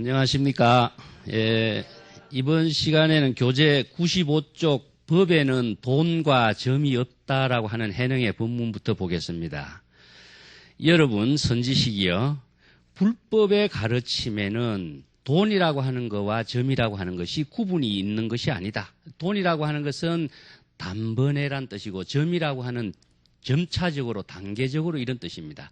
안녕하십니까. 이번 시간에는 교재 95쪽 법에는 돈과 점이 없다라고 하는 해능의 본문부터 보겠습니다. 여러분 선지식이요. 불법의 가르침에는 돈이라고 하는 것과 점이라고 하는 것이 구분이 있는 것이 아니다. 돈이라고 하는 것은 단번에란 뜻이고 점이라고 하는 점차적으로 단계적으로 이런 뜻입니다.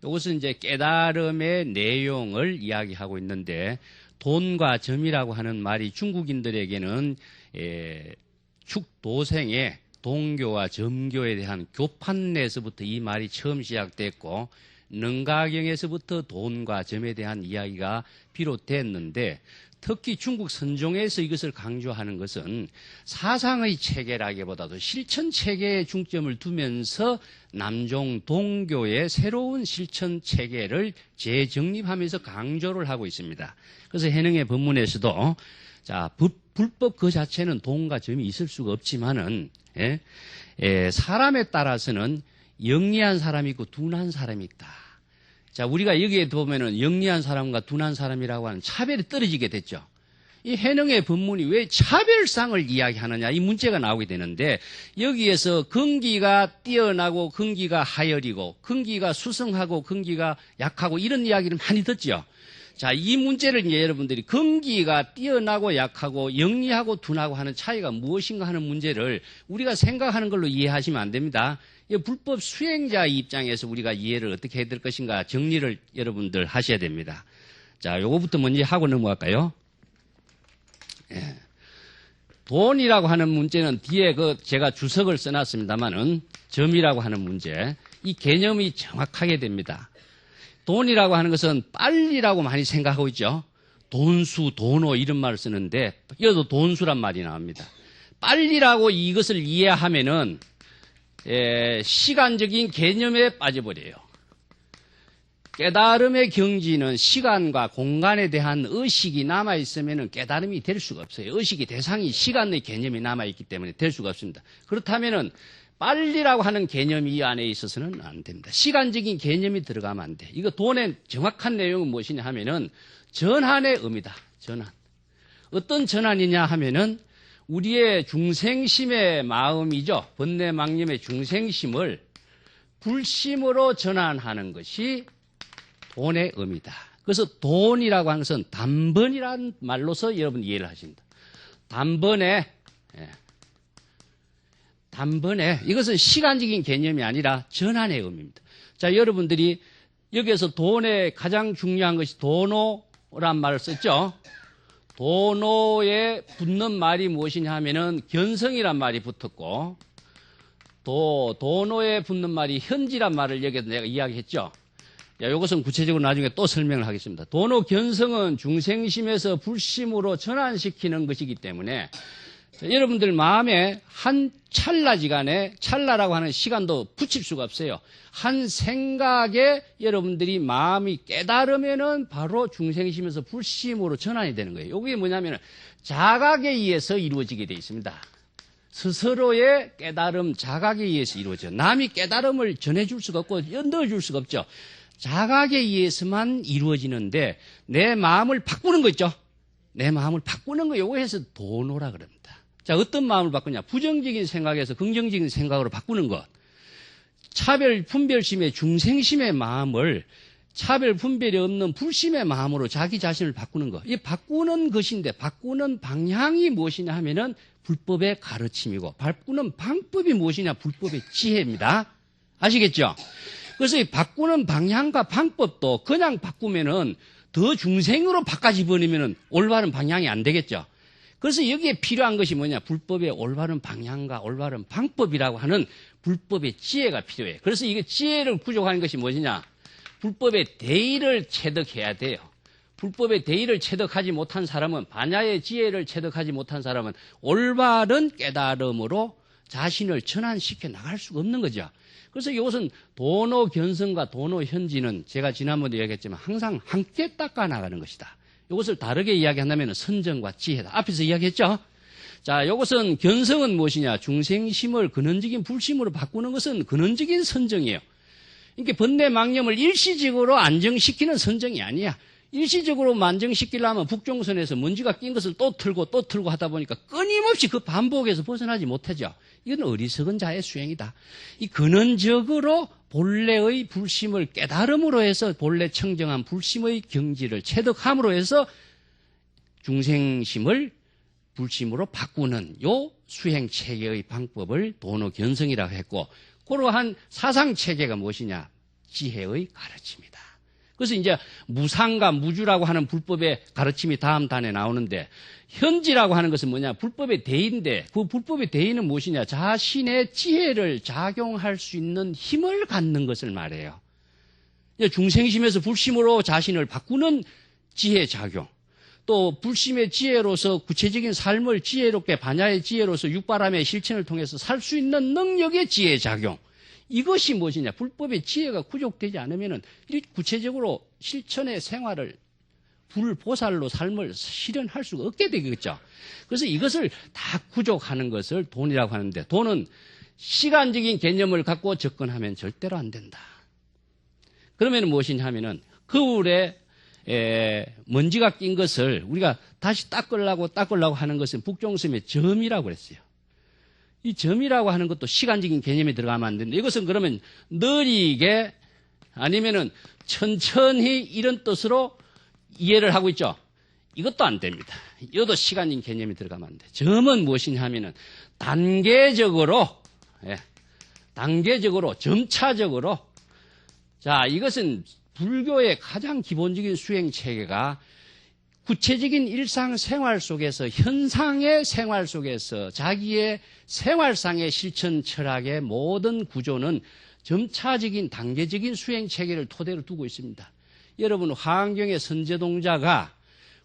이것은 이제 깨달음의 내용을 이야기하고 있는데 돈과 점이라고 하는 말이 중국인들에게는 축도생의 동교와 점교에 대한 교판에서부터 이 말이 처음 시작됐고 능가경에서부터 돈과 점에 대한 이야기가 비롯됐는데 특히 중국 선종에서 이것을 강조하는 것은 사상의 체계라기보다도 실천 체계에 중점을 두면서 남종 동교의 새로운 실천 체계를 재정립하면서 강조를 하고 있습니다. 그래서 해능의 법문에서도 자 불법 그 자체는 돈과 점이 있을 수가 없지만은 사람에 따라서는 영리한 사람이 있고 둔한 사람이 있다. 자, 우리가 여기에 보면은 영리한 사람과 둔한 사람이라고 하는 차별이 떨어지게 됐죠. 이 해능의 법문이 왜 차별상을 이야기하느냐 이 문제가 나오게 되는데 여기에서 근기가 뛰어나고 근기가 하열이고 근기가 수성하고 근기가 약하고 이런 이야기를 많이 듣죠. 자, 이 문제를 이제 여러분들이 근기가 뛰어나고 약하고 영리하고 둔하고 하는 차이가 무엇인가 하는 문제를 우리가 생각하는 걸로 이해하시면 안 됩니다. 불법 수행자 입장에서 우리가 이해를 어떻게 해야 될 것인가 정리를 여러분들 하셔야 됩니다. 자, 요거부터 먼저 하고 넘어갈까요? 돈이라고 하는 문제는 뒤에 제가 주석을 써놨습니다만은 점이라고 하는 문제, 이 개념이 정확하게 됩니다. 돈이라고 하는 것은 빨리라고 많이 생각하고 있죠. 돈수, 돈호 이런 말을 쓰는데 여기도 돈수란 말이 나옵니다. 빨리라고 이것을 이해하면은 시간적인 개념에 빠져버려요. 깨달음의 경지는 시간과 공간에 대한 의식이 남아있으면 깨달음이 될 수가 없어요. 의식의 대상이 시간의 개념이 남아있기 때문에 될 수가 없습니다. 그렇다면 빨리라고 하는 개념이 이 안에 있어서는 안 됩니다. 시간적인 개념이 들어가면 안 돼. 이거 돈의 정확한 내용은 무엇이냐 하면은 전환의 의미다. 전환. 어떤 전환이냐 하면은 우리의 중생심의 마음이죠. 번뇌망념의 중생심을 불심으로 전환하는 것이 돈의 의미다. 그래서 돈이라고 하는 것은 단번이라는 말로서 여러분 이해를 하십니다. 단번에 이것은 시간적인 개념이 아니라 전환의 의미입니다. 자, 여러분들이 여기에서 돈에 가장 중요한 것이 돈호란 말을 썼죠. 돈호에 붙는 말이 무엇이냐 하면은 견성이란 말이 붙었고 돈호에 붙는 말이 현지란 말을 여기에서 내가 이야기했죠. 이것은 구체적으로 나중에 또 설명을 하겠습니다. 돈호 견성은 중생심에서 불심으로 전환시키는 것이기 때문에 여러분들 마음에 한 찰나지간에 찰나라고 하는 시간도 붙일 수가 없어요. 한 생각에 여러분들이 마음이 깨달으면은 바로 중생심에서 불심으로 전환이 되는 거예요. 이게 뭐냐면 자각에 의해서 이루어지게 되어 있습니다. 스스로의 깨달음, 자각에 의해서 이루어져요. 남이 깨달음을 전해줄 수가 없고 넣어줄 수가 없죠. 자각에 의해서만 이루어지는데 내 마음을 바꾸는 거 있죠. 내 마음을 바꾸는 거 요거 해서 돈호라 그럽니다. 자, 어떤 마음을 바꾸냐? 부정적인 생각에서 긍정적인 생각으로 바꾸는 것. 차별, 분별심의 중생심의 마음을 차별, 분별이 없는 불심의 마음으로 자기 자신을 바꾸는 것. 이 바꾸는 것인데 바꾸는 방향이 무엇이냐 하면은 불법의 가르침이고 바꾸는 방법이 무엇이냐? 불법의 지혜입니다. 아시겠죠? 그래서 이 바꾸는 방향과 방법도 그냥 바꾸면은 더 중생으로 바꿔지 버리면은 올바른 방향이 안 되겠죠. 그래서 여기에 필요한 것이 뭐냐? 불법의 올바른 방향과 올바른 방법이라고 하는 불법의 지혜가 필요해. 그래서 이게 지혜를 부족한 것이 무엇이냐? 불법의 대의를 체득해야 돼요. 불법의 대의를 체득하지 못한 사람은, 반야의 지혜를 체득하지 못한 사람은 올바른 깨달음으로 자신을 전환시켜 나갈 수가 없는 거죠. 그래서 이것은 돈호 견성과 돈호 현지는 제가 지난번에 이야기했지만 항상 함께 닦아 나가는 것이다. 이것을 다르게 이야기한다면 선정과 지혜다. 앞에서 이야기했죠? 자, 이것은 견성은 무엇이냐? 중생심을 근원적인 불심으로 바꾸는 것은 근원적인 선정이에요. 이게 번뇌망념을 일시적으로 안정시키는 선정이 아니야. 일시적으로 만정시키려면 북종선에서 먼지가 낀 것을 또 틀고 하다 보니까 끊임없이 그 반복에서 벗어나지 못하죠. 이건 어리석은 자의 수행이다. 이 근원적으로 본래의 불심을 깨달음으로 해서 본래 청정한 불심의 경지를 체득함으로 해서 중생심을 불심으로 바꾸는 요 수행체계의 방법을 도노견성이라고 했고, 그러한 사상체계가 무엇이냐? 지혜의 가르침이다. 그래서 이제 무상과 무주라고 하는 불법의 가르침이 다음 단에 나오는데, 현지라고 하는 것은 뭐냐? 불법의 대의인데, 그 불법의 대의는 무엇이냐? 자신의 지혜를 작용할 수 있는 힘을 갖는 것을 말해요. 중생심에서 불심으로 자신을 바꾸는 지혜 작용, 또 불심의 지혜로서 구체적인 삶을 지혜롭게 반야의 지혜로서 육바람의 실천을 통해서 살 수 있는 능력의 지혜 작용, 이것이 무엇이냐? 불법의 지혜가 구족되지 않으면 구체적으로 실천의 생활을 불보살로 삶을 실현할 수가 없게 되겠죠. 그래서 이것을 다 구족하는 것을 돈이라고 하는데, 돈은 시간적인 개념을 갖고 접근하면 절대로 안 된다. 그러면 무엇이냐 하면은 거울에 먼지가 낀 것을 우리가 다시 닦으려고 하는 것은 북종섬의 점이라고 그랬어요. 이 점이라고 하는 것도 시간적인 개념이 들어가면 안 되는데, 이것은 그러면 느리게 아니면은 천천히 이런 뜻으로 이해를 하고 있죠. 이것도 안 됩니다. 이것도 시간적인 개념이 들어가면 안 돼. 점은 무엇이냐 하면은 단계적으로, 점차적으로. 자, 이것은 불교의 가장 기본적인 수행 체계가 구체적인 일상생활 속에서, 현상의 생활 속에서 자기의 생활상의 실천 철학의 모든 구조는 점차적인 단계적인 수행 체계를 토대로 두고 있습니다. 여러분, 화엄경의 선제동자가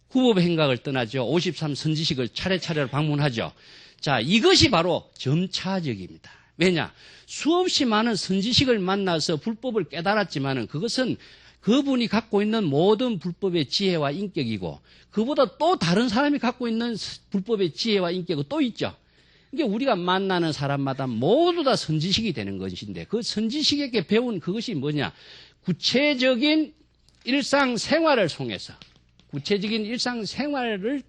구법행각을 떠나죠. 53 선지식을 차례차례로 방문하죠. 자, 이것이 바로 점차적입니다. 왜냐? 수없이 많은 선지식을 만나서 불법을 깨달았지만은 그것은 그분이 갖고 있는 모든 불법의 지혜와 인격이고, 그보다 또 다른 사람이 갖고 있는 불법의 지혜와 인격은 또 있죠. 그러니까 우리가 만나는 사람마다 모두 다 선지식이 되는 것인데, 그 선지식에게 배운 그것이 뭐냐? 구체적인 일상생활을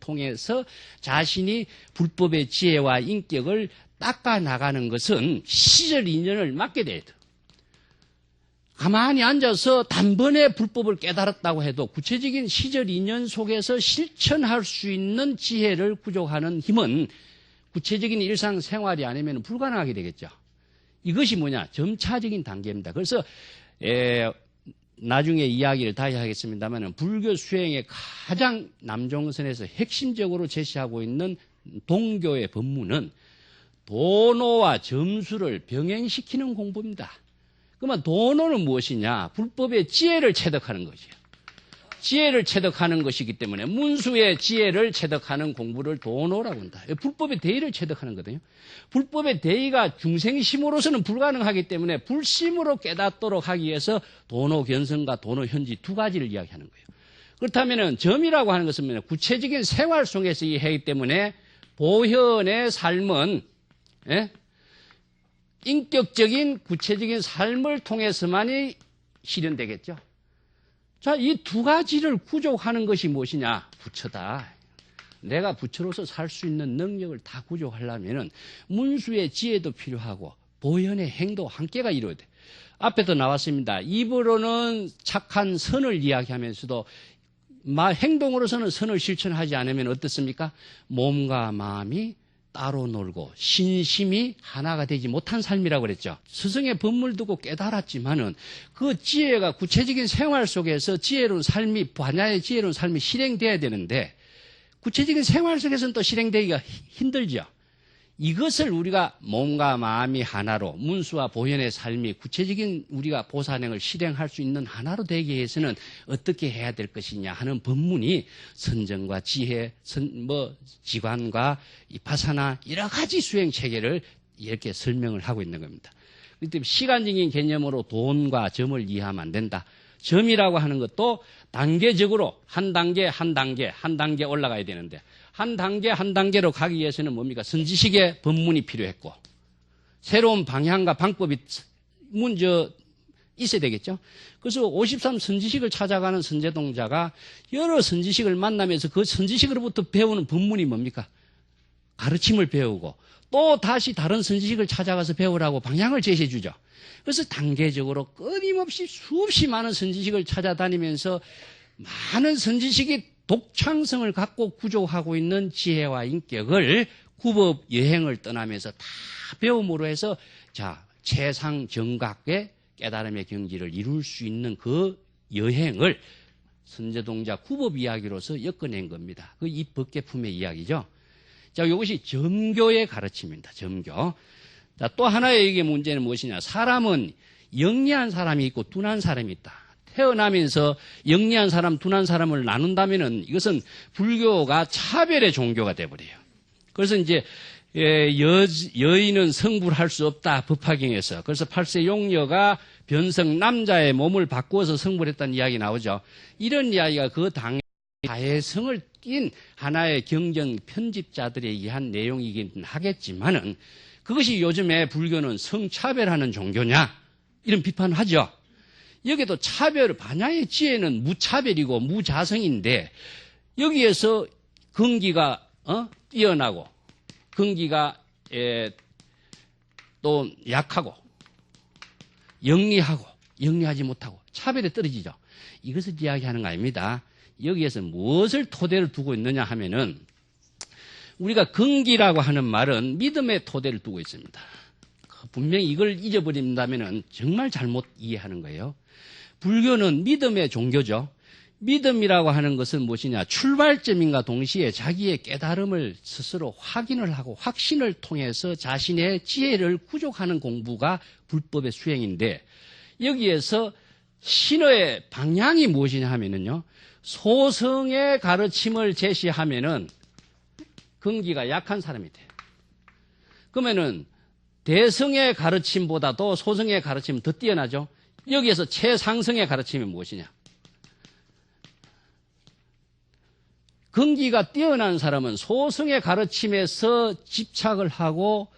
통해서 자신이 불법의 지혜와 인격을 닦아 나가는 것은 시절 인연을 맞게 돼야 돼. 가만히 앉아서 단번에 불법을 깨달았다고 해도 구체적인 시절 인연 속에서 실천할 수 있는 지혜를 구족하는 힘은 구체적인 일상생활이 아니면 불가능하게 되겠죠. 이것이 뭐냐? 점차적인 단계입니다. 그래서 나중에 이야기를 다시 하겠습니다만, 불교 수행의 가장 남종선에서 핵심적으로 제시하고 있는 동교의 법문은 도노와 점수를 병행시키는 공부입니다. 그러면 도노는 무엇이냐? 불법의 지혜를 체득하는 것이에요. 지혜를 체득하는 것이기 때문에 문수의 지혜를 체득하는 공부를 도노라고 한다. 불법의 대의를 체득하는 거거든요. 불법의 대의가 중생심으로서는 불가능하기 때문에 불심으로 깨닫도록 하기 위해서 도노견성과 도노현지 두 가지를 이야기하는 거예요. 그렇다면 점이라고 하는 것은 구체적인 생활 속에서 이해하기 때문에 보현의 삶은 인격적인 구체적인 삶을 통해서만이 실현되겠죠. 자, 이 두 가지를 구족하는 것이 무엇이냐? 부처다. 내가 부처로서 살 수 있는 능력을 다 구족하려면 문수의 지혜도 필요하고 보현의 행도 함께가 이루어야 돼. 앞에도 나왔습니다. 입으로는 착한 선을 이야기하면서도 행동으로서는 선을 실천하지 않으면 어떻습니까? 몸과 마음이 따로 놀고 신심이 하나가 되지 못한 삶이라고 그랬죠. 스승의 법문을 두고 깨달았지만은 그 지혜가 구체적인 생활 속에서 지혜로운 삶이, 반야의 지혜로운 삶이 실행돼야 되는데 구체적인 생활 속에서는 또 실행되기가 힘들죠. 이것을 우리가 몸과 마음이 하나로, 문수와 보현의 삶이 구체적인 우리가 보살행을 실행할 수 있는 하나로 되기 위해서는 어떻게 해야 될 것이냐 하는 법문이 선정과 지혜, 지관과 이파사나 여러 가지 수행 체계를 이렇게 설명을 하고 있는 겁니다. 그렇기 때문에 시간적인 개념으로 돈과 점을 이해하면 안 된다. 점이라고 하는 것도 단계적으로 한 단계 올라가야 되는데, 한 단계로 가기 위해서는 뭡니까? 선지식의 법문이 필요했고, 새로운 방향과 방법이 있어야 되겠죠. 그래서 53 선지식을 찾아가는 선제동자가 여러 선지식을 만나면서 그 선지식으로부터 배우는 법문이 뭡니까? 가르침을 배우고 또 다시 다른 선지식을 찾아가서 배우라고 방향을 제시해 주죠. 그래서 단계적으로 끊임없이 수없이 많은 선지식을 찾아다니면서 많은 선지식이 독창성을 갖고 구족하고 있는 지혜와 인격을 구법 여행을 떠나면서 다 배움으로 해서 자 최상 정각의 깨달음의 경지를 이룰 수 있는 그 여행을 선제동자 구법 이야기로서 엮어낸 겁니다. 그 이 법계품의 이야기죠. 자, 이것이 점교의 가르침입니다. 점교. 자, 또 하나의 이게 문제는 무엇이냐? 사람은 영리한 사람이 있고 둔한 사람이 있다. 태어나면서 영리한 사람, 둔한 사람을 나눈다면은 이것은 불교가 차별의 종교가 돼버려요. 그래서 이제 여인은 성불할 수 없다. 법화경에서. 그래서 8세 용녀가 변성 남자의 몸을 바꾸어서 성불했다는 이야기 나오죠. 이런 이야기가 그 당의 다해성을 띈 하나의 경전 편집자들에 의한 내용이긴 하겠지만은 그것이 요즘에 불교는 성차별하는 종교냐? 이런 비판을 하죠. 여기도 차별, 반야의 지혜는 무차별이고 무자성인데 여기에서 근기가 뛰어나고 근기가 또 약하고 영리하고 영리하지 못하고 차별에 떨어지죠. 이것을 이야기하는 거 아닙니다. 여기에서 무엇을 토대를 두고 있느냐 하면은 우리가 근기라고 하는 말은 믿음의 토대를 두고 있습니다. 분명히 이걸 잊어버린다면은 정말 잘못 이해하는 거예요. 불교는 믿음의 종교죠. 믿음이라고 하는 것은 무엇이냐? 출발점인가 동시에 자기의 깨달음을 스스로 확인을 하고 확신을 통해서 자신의 지혜를 구족하는 공부가 불법의 수행인데 여기에서 신의 방향이 무엇이냐 하면은요. 소성의 가르침을 제시하면은 근기가 약한 사람이 돼요. 그러면은 대성의 가르침보다도 소성의 가르침은 더 뛰어나죠. 여기에서 최상성의 가르침이 무엇이냐? 근기가 뛰어난 사람은 소성의 가르침에서 집착을 하고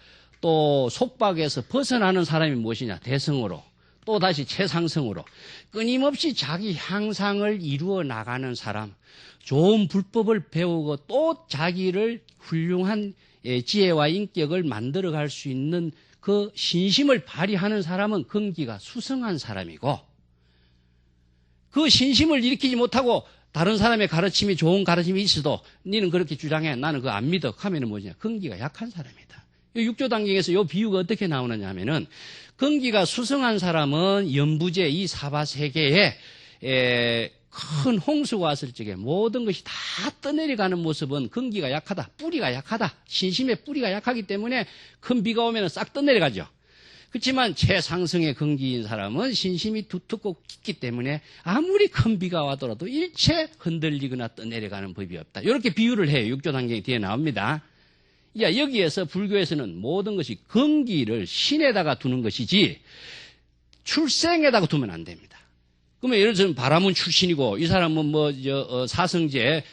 또 속박에서 벗어나는 사람이 무엇이냐? 대성으로. 또 다시 최상성으로. 끊임없이 자기 향상을 이루어 나가는 사람. 좋은 불법을 배우고 또 자기를 훌륭한 지혜와 인격을 만들어갈 수 있는 그 신심을 발휘하는 사람은 근기가 수성한 사람이고 그 신심을 일으키지 못하고 다른 사람의 가르침이 좋은 가르침이 있어도 너는 그렇게 주장해 나는 그거 안 믿어 하면은 뭐냐 근기가 약한 사람이다. 육조단경에서 이 비유가 어떻게 나오느냐 하면은 근기가 수성한 사람은 연부제 이 사바세계에 큰 홍수가 왔을 적에 모든 것이 다 떠내려가는 모습은 근기가 약하다. 뿌리가 약하다. 신심의 뿌리가 약하기 때문에 큰 비가 오면 싹 떠내려가죠. 그렇지만 최상승의 근기인 사람은 신심이 두텁고 깊기 때문에 아무리 큰 비가 와더라도 일체 흔들리거나 떠내려가는 법이 없다. 이렇게 비유를 해요. 육조단경이 뒤에 나옵니다. 야, 여기에서 불교에서는 모든 것이 근기를 신에다가 두는 것이지 출생에다가 두면 안 됩니다. 그러면 예를 들면 바라문 출신이고 이 사람은 사성제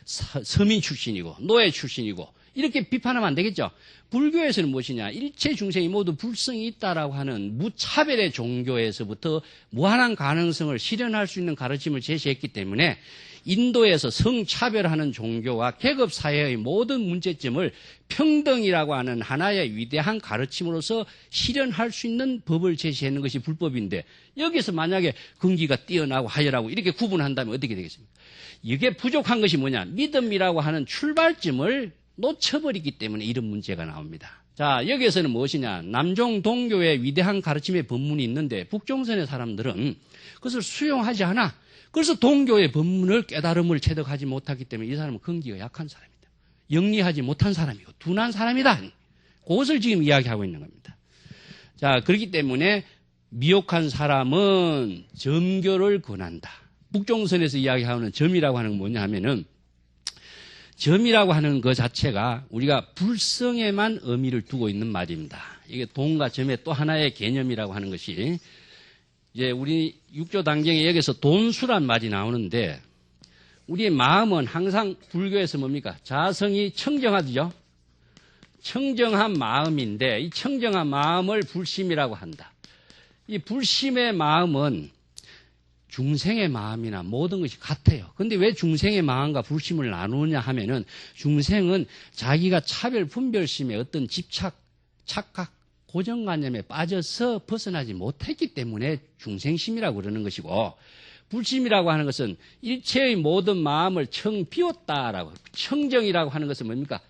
서민 출신이고 노예 출신이고 이렇게 비판하면 안 되겠죠. 불교에서는 무엇이냐? 일체 중생이 모두 불성이 있다라고 하는 무차별의 종교에서부터 무한한 가능성을 실현할 수 있는 가르침을 제시했기 때문에 인도에서 성차별하는 종교와 계급사회의 모든 문제점을 평등이라고 하는 하나의 위대한 가르침으로서 실현할 수 있는 법을 제시하는 것이 불법인데 여기서 만약에 근기가 뛰어나고 하열하고 이렇게 구분한다면 어떻게 되겠습니까? 이게 부족한 것이 뭐냐? 믿음이라고 하는 출발점을 놓쳐버리기 때문에 이런 문제가 나옵니다. 자, 여기에서는 무엇이냐? 남종 동교의 위대한 가르침의 법문이 있는데 북종선의 사람들은 그것을 수용하지 않아. 그래서 동교의 법문을 깨달음을 체득하지 못하기 때문에 이 사람은 근기가 약한 사람이다. 영리하지 못한 사람이고 둔한 사람이다. 그것을 지금 이야기하고 있는 겁니다. 자, 그렇기 때문에 미혹한 사람은 점교를 권한다. 북종선에서 이야기하는 점이라고 하는 건 뭐냐 하면은 점이라고 하는 것 자체가 우리가 불성에만 의미를 두고 있는 말입니다. 이게 동과 점의 또 하나의 개념이라고 하는 것이 이제 우리 육조 단경에 여기서 돈수란 말이 나오는데 우리의 마음은 항상 불교에서 뭡니까? 자성이 청정하죠. 청정한 마음인데 이 청정한 마음을 불심이라고 한다. 이 불심의 마음은 중생의 마음이나 모든 것이 같아요. 근데 왜 중생의 마음과 불심을 나누느냐 하면은 중생은 자기가 차별 분별심에 어떤 집착, 착각, 고정관념에 빠져서 벗어나지 못했기 때문에 중생심이라고 그러는 것이고, 불심이라고 하는 것은 일체의 모든 마음을 청 비웠다라고, 청정이라고 하는 것은 뭡니까?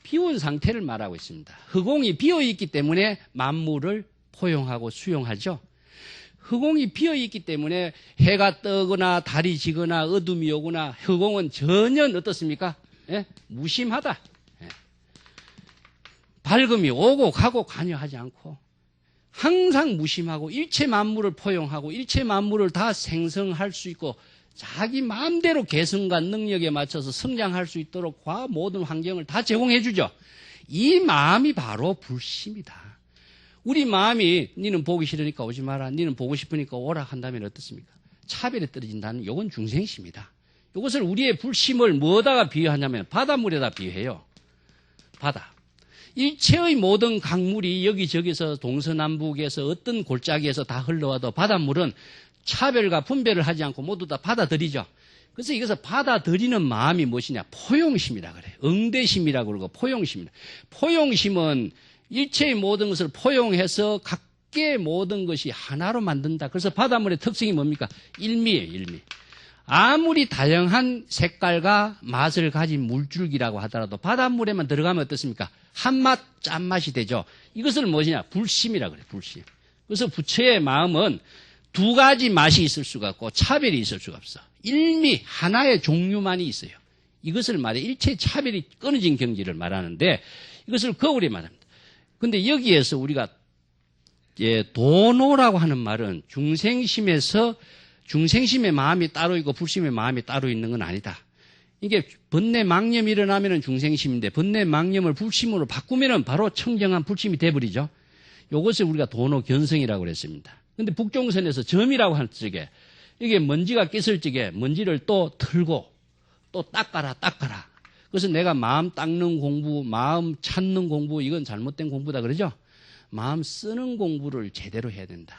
비운 상태를 말하고 있습니다. 허공이 비어 있기 때문에 만물을 포용하고 수용하죠. 허공이 비어 있기 때문에 해가 뜨거나 달이 지거나 어둠이 오거나 허공은 전혀 어떻습니까? 예? 무심하다. 예. 밝음이 오고 가고 관여하지 않고 항상 무심하고 일체 만물을 포용하고 일체 만물을 다 생성할 수 있고 자기 마음대로 개성과 능력에 맞춰서 성장할 수 있도록 모든 환경을 다 제공해 주죠. 이 마음이 바로 불심이다. 우리 마음이 니는 보기 싫으니까 오지 마라, 니는 보고 싶으니까 오라 한다면 어떻습니까? 차별에 떨어진다는 요건 중생심이다. 이것을 우리의 불심을 뭐다가 비유하냐면 바닷물에다 비유해요. 바다. 일체의 모든 강물이 여기저기서 동서남북에서 어떤 골짜기에서 다 흘러와도 바닷물은 차별과 분별을 하지 않고 모두 다 받아들이죠. 그래서 이것을 받아들이는 마음이 무엇이냐? 포용심이라 그래요. 응대심이라고 그러고 포용심이다. 포용심은 일체의 모든 것을 포용해서 각계의 모든 것이 하나로 만든다. 그래서 바닷물의 특징이 뭡니까? 일미예요, 일미. 아무리 다양한 색깔과 맛을 가진 물줄기라고 하더라도 바닷물에만 들어가면 어떻습니까? 한맛, 짠맛이 되죠. 이것을 무엇이냐? 불심이라 그래요, 불심. 그래서 부처의 마음은 두 가지 맛이 있을 수가 없고 차별이 있을 수가 없어. 일미, 하나의 종류만이 있어요. 이것을 말해 일체 차별이 끊어진 경지를 말하는데 이것을 거울에 말합니다. 근데 여기에서 우리가 도노라고 하는 말은 중생심의 마음이 따로 있고 불심의 마음이 따로 있는 건 아니다. 이게 번뇌 망념이 일어나면 중생심인데 번뇌 망념을 불심으로 바꾸면 바로 청정한 불심이 돼버리죠. 이것을 우리가 도노 견성이라고 그랬습니다. 근데 북종선에서 점이라고 할 적에 이게 먼지가 꼈을 적에 먼지를 또 털고 또 닦아라. 그래서 내가 마음 닦는 공부, 마음 찾는 공부, 이건 잘못된 공부다 그러죠? 마음 쓰는 공부를 제대로 해야 된다.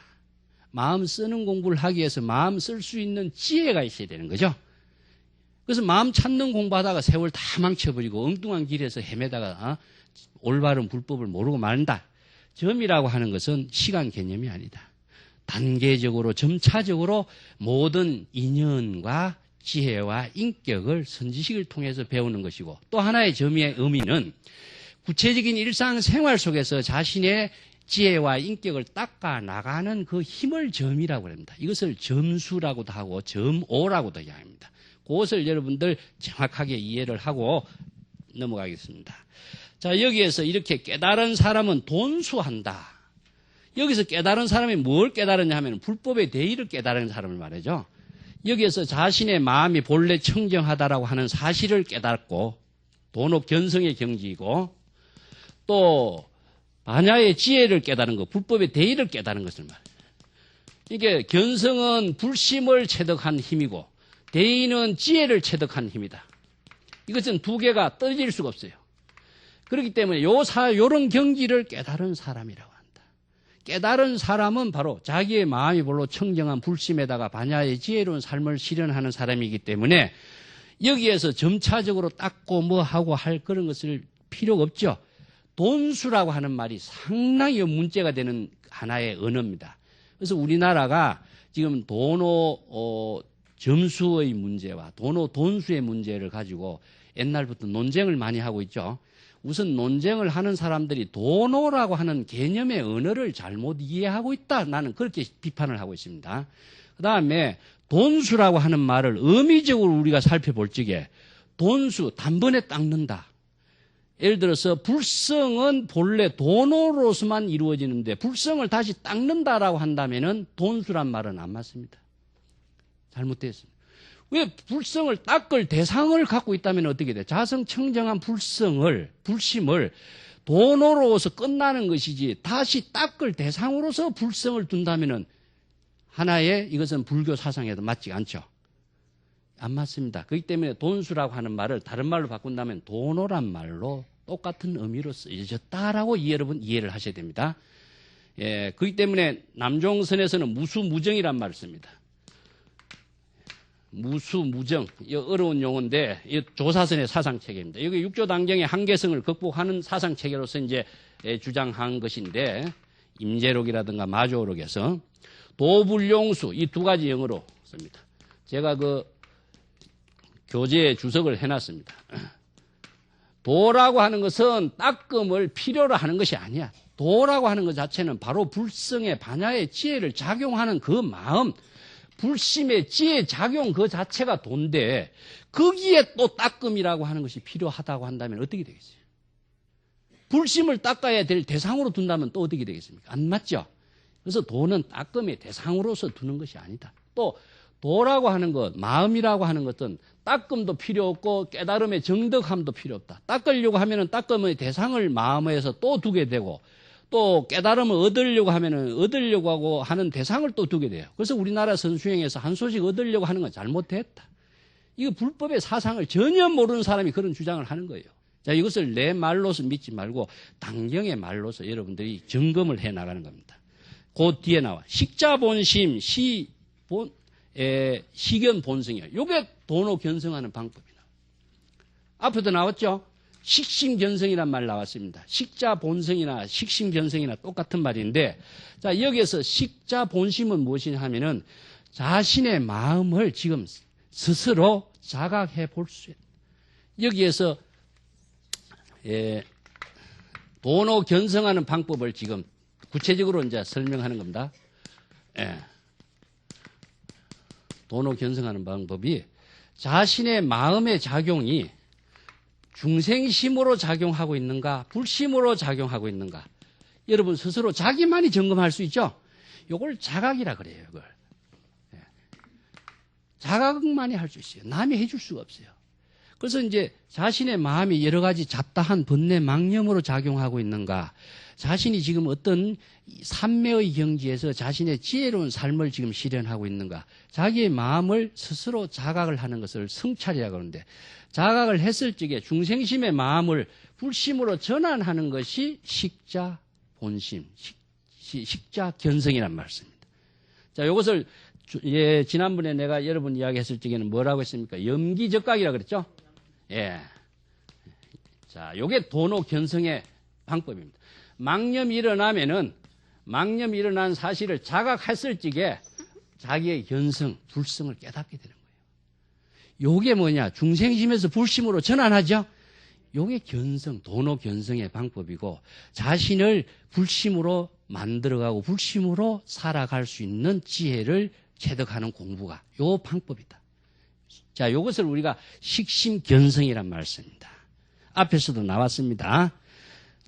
마음 쓰는 공부를 하기 위해서 마음 쓸 수 있는 지혜가 있어야 되는 거죠. 그래서 마음 찾는 공부하다가 세월 다 망쳐버리고 엉뚱한 길에서 헤매다가 올바른 불법을 모르고 말다. 점이라고 하는 것은 시간 개념이 아니다. 단계적으로 점차적으로 모든 인연과 지혜와 인격을 선지식을 통해서 배우는 것이고, 또 하나의 점의 의미는 구체적인 일상생활 속에서 자신의 지혜와 인격을 닦아 나가는 그 힘을 점이라고 합니다. 이것을 점수라고도 하고 점오라고도 이야기합니다. 그것을 여러분들 정확하게 이해를 하고 넘어가겠습니다. 자, 여기에서 이렇게 깨달은 사람은 돈수한다. 여기서 깨달은 사람이 뭘 깨달았냐 하면 불법의 대의를 깨달은 사람을 말이죠. 여기에서 자신의 마음이 본래 청정하다라고 하는 사실을 깨닫고 도노 견성의 경지이고, 또 반야의 지혜를 깨달은 것, 불법의 대의를 깨달은 것을 말해요. 이게 견성은 불심을 체득한 힘이고 대의는 지혜를 체득한 힘이다. 이것은 두 개가 떨어질 수가 없어요. 그렇기 때문에 요런 경지를 깨달은 사람이라고 한다. 깨달은 사람은 바로 자기의 마음이 별로 청정한 불심에다가 반야의 지혜로운 삶을 실현하는 사람이기 때문에 여기에서 점차적으로 닦고 뭐 하고 할 그런 것을 필요가 없죠. 돈수라고 하는 말이 상당히 문제가 되는 하나의 언어입니다. 그래서 우리나라가 지금 도노 점수의 문제와 도노 돈수의 문제를 가지고 옛날부터 논쟁을 많이 하고 있죠. 우선 논쟁을 하는 사람들이 도노라고 하는 개념의 언어를 잘못 이해하고 있다. 나는 그렇게 비판을 하고 있습니다. 그 다음에 돈수라고 하는 말을 의미적으로 우리가 살펴볼 적에 돈수, 단번에 닦는다. 예를 들어서 불성은 본래 도노로서만 이루어지는데 불성을 다시 닦는다라고 한다면은 돈수란 말은 안 맞습니다. 잘못됐습니다. 왜 불성을 닦을 대상을 갖고 있다면 어떻게 돼? 자성청정한 불심을 도노로서 끝나는 것이지 다시 닦을 대상으로서 불성을 둔다면은 하나의 이것은 불교 사상에도 맞지 않죠. 안 맞습니다. 그렇기 때문에 돈수라고 하는 말을 다른 말로 바꾼다면 도노란 말로 똑같은 의미로 쓰여졌다라고 여러분 이해를 하셔야 됩니다. 예, 그렇기 때문에 남종선에서는 무수무정이란 말을 씁니다. 무수무정, 이 어려운 용어인데 이 조사선의 사상체계입니다. 여기 육조당정의 한계성을 극복하는 사상체계로서 이제 주장한 것인데 임재록이라든가 마조록에서 도불용수 이 두 가지 영어로 씁니다. 제가 그 교재에 주석을 해놨습니다. 도라고 하는 것은 닦음을 필요로 하는 것이 아니야. 도라고 하는 것 자체는 바로 불성의 반야의 지혜를 작용하는 그 마음, 불심의 지혜 작용 그 자체가 도인데 거기에 또 닦음이라고 하는 것이 필요하다고 한다면 어떻게 되겠어요? 불심을 닦아야 될 대상으로 둔다면 또 어떻게 되겠습니까? 안 맞죠? 그래서 도는 닦음의 대상으로서 두는 것이 아니다. 또 도라고 하는 것, 마음이라고 하는 것은 닦음도 필요 없고 깨달음의 정덕함도 필요 없다. 닦으려고 하면은 닦음의 대상을 마음에서 또 두게 되고 또 깨달음을 얻으려고 하면은 얻으려고 하고 하는 대상을 또 두게 돼요. 그래서 우리나라 선수행에서 한 소식 얻으려고 하는 건 잘못됐다. 이거 불법의 사상을 전혀 모르는 사람이 그런 주장을 하는 거예요. 자, 이것을 내 말로서 믿지 말고 당경의 말로서 여러분들이 점검을 해 나가는 겁니다. 그 뒤에 나와 식자본심, 식견본성이요. 이게 도노견성하는 방법이다. 앞에도 나왔죠? 식심견성이란 말 나왔습니다. 식자본성이나 식심견성이나 똑같은 말인데, 자, 여기에서 식자본심은 무엇이냐 하면은 자신의 마음을 지금 스스로 자각해 볼 수 있다. 여기에서 도노견성하는 방법을 지금 구체적으로 이제 설명하는 겁니다. 예. 도노견성하는 방법이 자신의 마음의 작용이 중생심으로 작용하고 있는가, 불심으로 작용하고 있는가. 여러분 스스로 자기만이 점검할 수 있죠? 이걸 자각이라 그래요, 이걸. 예. 자각만이 할 수 있어요. 남이 해줄 수가 없어요. 그래서 이제 자신의 마음이 여러 가지 잡다한 번뇌 망념으로 작용하고 있는가, 자신이 지금 어떤 삼매의 경지에서 자신의 지혜로운 삶을 지금 실현하고 있는가, 자기의 마음을 스스로 자각을 하는 것을 성찰이라고 하는데, 자각을 했을 적에 중생심의 마음을 불심으로 전환하는 것이 식자 본심, 식자 견성이란 말씀입니다. 자, 이것을 지난번에 내가 여러분 이야기했을 적에는 뭐라고 했습니까? 염기적각이라고 그랬죠? 예. 자, 요게 도노 견성의 방법입니다. 망념이 일어난 사실을 자각했을 적에 자기의 견성, 불성을 깨닫게 되는 거예요. 요게 뭐냐? 중생심에서 불심으로 전환하죠? 요게 견성, 도노 견성의 방법이고, 자신을 불심으로 만들어가고 불심으로 살아갈 수 있는 지혜를 체득하는 공부가 요 방법이다. 자, 요것을 우리가 식심견성이란 말을 씁니다. 앞에서도 나왔습니다.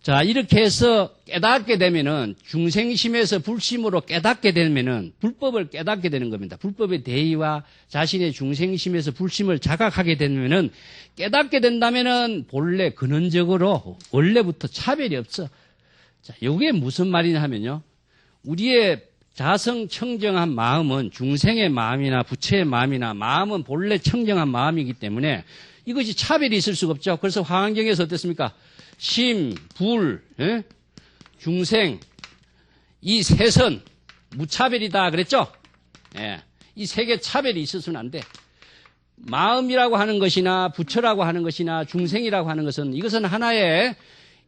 자, 이렇게 해서 깨닫게 되면은, 중생심에서 불심으로 깨닫게 되면은 불법을 깨닫게 되는 겁니다. 불법의 대의와 자신의 중생심에서 불심을 자각하게 되면은, 깨닫게 된다면은 본래 근원적으로 원래부터 차별이 없어. 자, 이게 무슨 말이냐 하면요, 우리의 자성 청정한 마음은 중생의 마음이나 부처의 마음이나 마음은 본래 청정한 마음이기 때문에 이것이 차별이 있을 수가 없죠. 그래서 화엄경에서 어땠습니까? 심, 불, 중생, 이 세선 무차별이다 그랬죠? 예, 이 세 개 차별이 있어서는 안 돼. 마음이라고 하는 것이나 부처라고 하는 것이나 중생이라고 하는 것은 이것은 하나의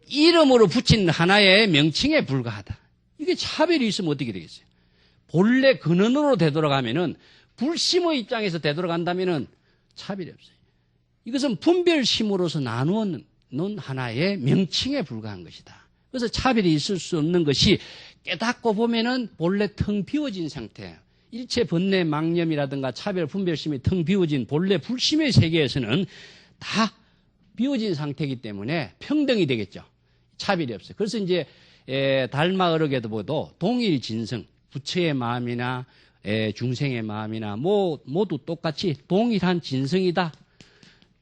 이름으로 붙인 하나의 명칭에 불과하다. 이게 차별이 있으면 어떻게 되겠어요? 본래 근원으로 되돌아가면은, 불심의 입장에서 되돌아간다면은 차별이 없어요. 이것은 분별심으로서 나누는 하나의 명칭에 불과한 것이다. 그래서 차별이 있을 수 없는 것이 깨닫고 보면은 본래 텅 비워진 상태예요. 일체 번뇌 망념이라든가 차별 분별심이 텅 비워진 본래 불심의 세계에서는 다 비워진 상태이기 때문에 평등이 되겠죠. 차별이 없어요. 그래서 이제 달마어록에도 보도 동일 진성, 부처의 마음이나 중생의 마음이나 모두 똑같이 동일한 진성이다.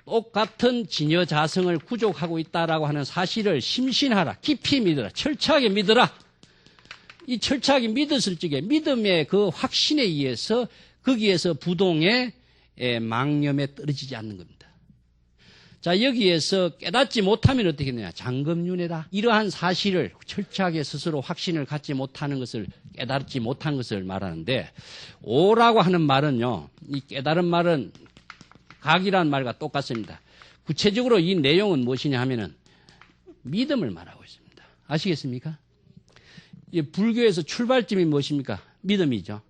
똑같은 진여자성을 구족하고 있다라고 하는 사실을 심신하라, 깊이 믿어라, 철저하게 믿어라. 이 철저하게 믿었을 적에 믿음의 그 확신에 의해서 거기에서 부동의 망념에 떨어지지 않는 겁니다. 자, 여기에서 깨닫지 못하면 어떻게 되냐. 장검윤회다. 이러한 사실을 철저하게 스스로 확신을 갖지 못하는 것을, 깨닫지 못한 것을 말하는데, 오라고 하는 말은요, 이 깨달은 말은 각이라는 말과 똑같습니다. 구체적으로 이 내용은 무엇이냐 하면은 믿음을 말하고 있습니다. 아시겠습니까? 이 불교에서 출발점이 무엇입니까? 믿음이죠.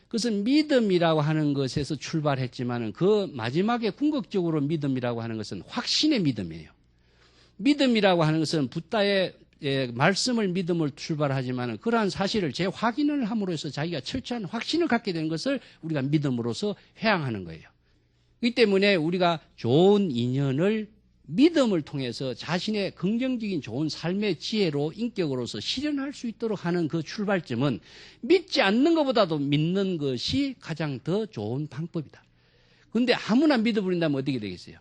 그것은 믿음이라고 하는 것에서 출발했지만은 그 마지막에 궁극적으로 믿음이라고 하는 것은 확신의 믿음이에요. 믿음이라고 하는 것은 붓다의 말씀을 믿음을 출발하지만은 그러한 사실을 재확인을 함으로써 자기가 철저한 확신을 갖게 되는 것을 우리가 믿음으로써 회항하는 거예요. 이 때문에 우리가 좋은 인연을 믿음을 통해서 자신의 긍정적인 좋은 삶의 지혜로 인격으로서 실현할 수 있도록 하는 그 출발점은 믿지 않는 것보다도 믿는 것이 가장 더 좋은 방법이다. 그런데 아무나 믿어버린다면 어떻게 되겠어요?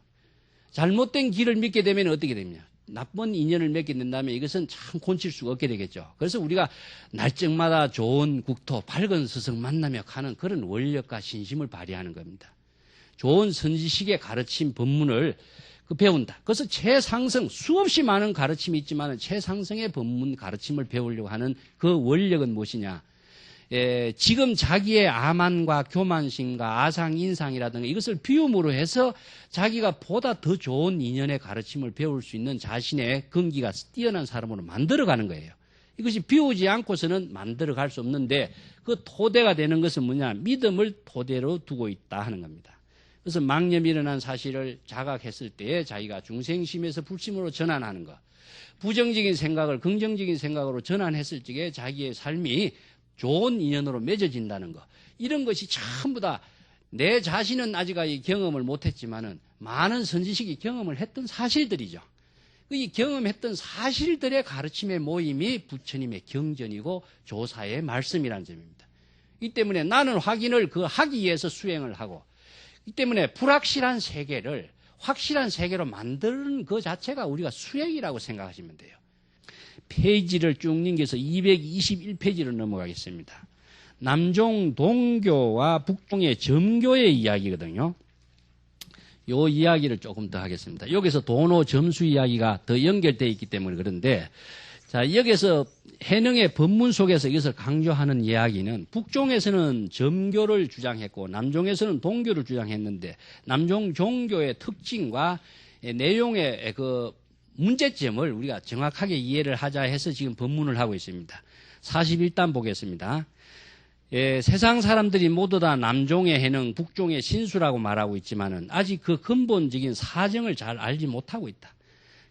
잘못된 길을 믿게 되면 어떻게 됩니까? 나쁜 인연을 맺게 된다면 이것은 참 곤칠 수가 없게 되겠죠. 그래서 우리가 날짜마다 좋은 국토, 밝은 스승 만나며 가는 그런 원력과 신심을 발휘하는 겁니다. 좋은 선지식의 가르침 법문을 배운다. 그래서 최상승, 수없이 많은 가르침이 있지만 최상승의 법문 가르침을 배우려고 하는 그 원력은 무엇이냐. 지금 자기의 아만과 교만심과 아상인상이라든가 이것을 비움으로 해서 자기가 보다 더 좋은 인연의 가르침을 배울 수 있는 자신의 근기가 뛰어난 사람으로 만들어가는 거예요. 이것이 비우지 않고서는 만들어갈 수 없는데 그 토대가 되는 것은 뭐냐. 믿음을 토대로 두고 있다 하는 겁니다. 그래서 망념이 일어난 사실을 자각했을 때에 자기가 중생심에서 불심으로 전환하는 것. 부정적인 생각을 긍정적인 생각으로 전환했을 적에 자기의 삶이 좋은 인연으로 맺어진다는 것. 이런 것이 전부 다 내 자신은 아직까지 경험을 못했지만은 많은 선지식이 경험을 했던 사실들이죠. 이 경험했던 사실들의 가르침의 모임이 부처님의 경전이고 조사의 말씀이라는 점입니다. 이 때문에 나는 확인을 하기 위해서 수행을 하고 이 때문에 불확실한 세계를 확실한 세계로 만드는 그 자체가 우리가 수행이라고 생각하시면 돼요. 페이지를 쭉 넘겨서 221페이지로 넘어가겠습니다. 남종 동교와 북종의 점교의 이야기거든요. 이 이야기를 조금 더 하겠습니다. 여기서 도노 점수 이야기가 더 연결되어 있기 때문에 그런데 자, 여기서 해능의 법문 속에서 이것을 강조하는 이야기는 북종에서는 점교를 주장했고 남종에서는 동교를 주장했는데 남종 종교의 특징과 내용의 그 문제점을 우리가 정확하게 이해를 하자 해서 지금 법문을 하고 있습니다. 41단 보겠습니다. 세상 사람들이 모두 다 남종의 해능, 북종의 신수라고 말하고 있지만은 아직 그 근본적인 사정을 잘 알지 못하고 있다.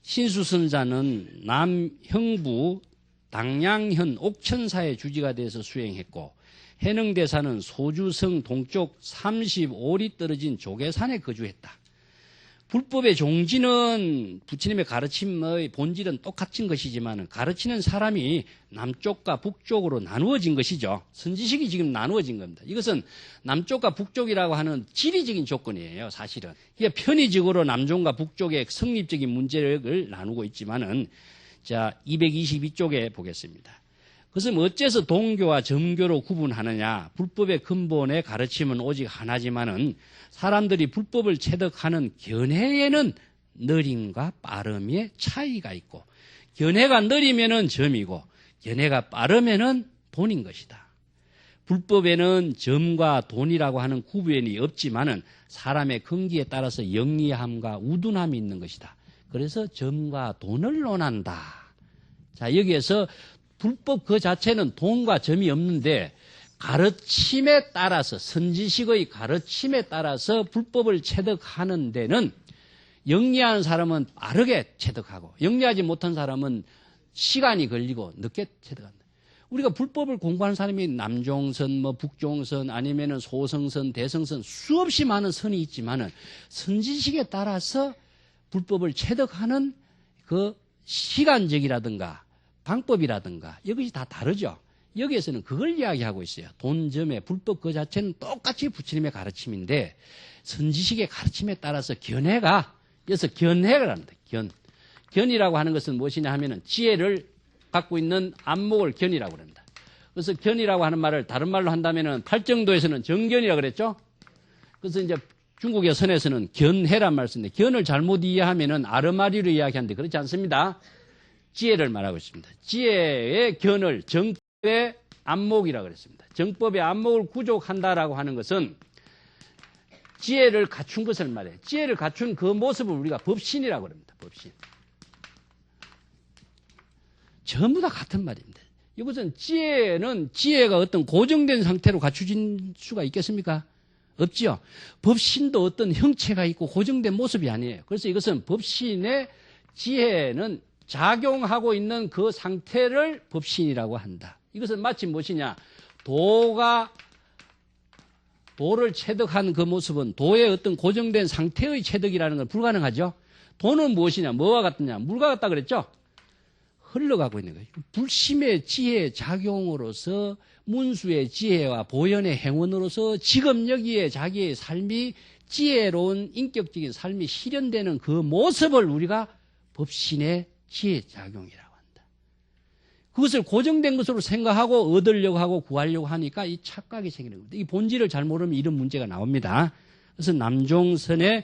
신수선자는 남형부 당양현 옥천사의 주지가 돼서 수행했고 해능대사는 소주성 동쪽 35리 떨어진 조계산에 거주했다. 불법의 종지는 부처님의 가르침의 본질은 똑같은 것이지만 가르치는 사람이 남쪽과 북쪽으로 나누어진 것이죠. 선지식이 지금 나누어진 겁니다. 이것은 남쪽과 북쪽이라고 하는 지리적인 조건이에요. 사실은. 이게 편의적으로 남쪽과 북쪽의 성립적인 문제를 나누고 있지만은 자 222쪽에 보겠습니다. 그것은 어째서 동교와 점교로 구분하느냐. 불법의 근본의 가르침은 오직 하나지만은 사람들이 불법을 체득하는 견해에는 느림과 빠름의 차이가 있고 견해가 느리면은 점이고 견해가 빠르면은 돈인 것이다. 불법에는 점과 돈이라고 하는 구분이 없지만은 사람의 근기에 따라서 영리함과 우둔함이 있는 것이다. 그래서 점과 돈을 논한다. 자, 여기에서 불법 그 자체는 돈과 점이 없는데 가르침에 따라서 선지식의 가르침에 따라서 불법을 체득하는 데는 영리한 사람은 빠르게 체득하고 영리하지 못한 사람은 시간이 걸리고 늦게 체득한다. 우리가 불법을 공부하는 사람이 남종선, 북종선 아니면은 소성선, 대성선 수없이 많은 선이 있지만은 선지식에 따라서 불법을 체득하는 그 시간적이라든가 방법이라든가 이것이 다 다르죠. 여기에서는 그걸 이야기하고 있어요. 돈점의 불법 그 자체는 똑같이 부처님의 가르침인데 선지식의 가르침에 따라서 견해가 그래서 견해를 합니다. 견이라고 하는 것은 무엇이냐 하면은 지혜를 갖고 있는 안목을 견이라고 합니다. 그래서 견이라고 하는 말을 다른 말로 한다면은 팔정도에서는 정견이라고 그랬죠. 그래서 이제 중국의 선에서는 견해란 말을 쓰는데 견을 잘못 이해하면은 아르마리로 이야기하는데 그렇지 않습니다. 지혜를 말하고 있습니다. 지혜의 견을 정법의 안목이라고 그랬습니다. 정법의 안목을 구족한다라고 하는 것은 지혜를 갖춘 것을 말해요. 지혜를 갖춘 그 모습을 우리가 법신이라고 합니다. 법신. 전부 다 같은 말입니다. 이것은 지혜가 어떤 고정된 상태로 갖추진 수가 있겠습니까? 없지요. 법신도 어떤 형체가 있고 고정된 모습이 아니에요. 그래서 이것은 법신의 지혜는 작용하고 있는 그 상태를 법신이라고 한다. 이것은 마치 무엇이냐? 도를 체득한 그 모습은 도의 어떤 고정된 상태의 체득이라는 건 불가능하죠. 도는 무엇이냐? 뭐와 같느냐? 물과 같다 그랬죠? 흘러가고 있는 거예요. 불심의 지혜 작용으로서 문수의 지혜와 보현의 행원으로서 지금 여기에 자기의 삶이 지혜로운 인격적인 삶이 실현되는 그 모습을 우리가 법신의 지혜 작용이라고 한다. 그것을 고정된 것으로 생각하고 얻으려고 하고 구하려고 하니까 이 착각이 생기는 겁니다. 이 본질을 잘 모르면 이런 문제가 나옵니다. 그래서 남종선의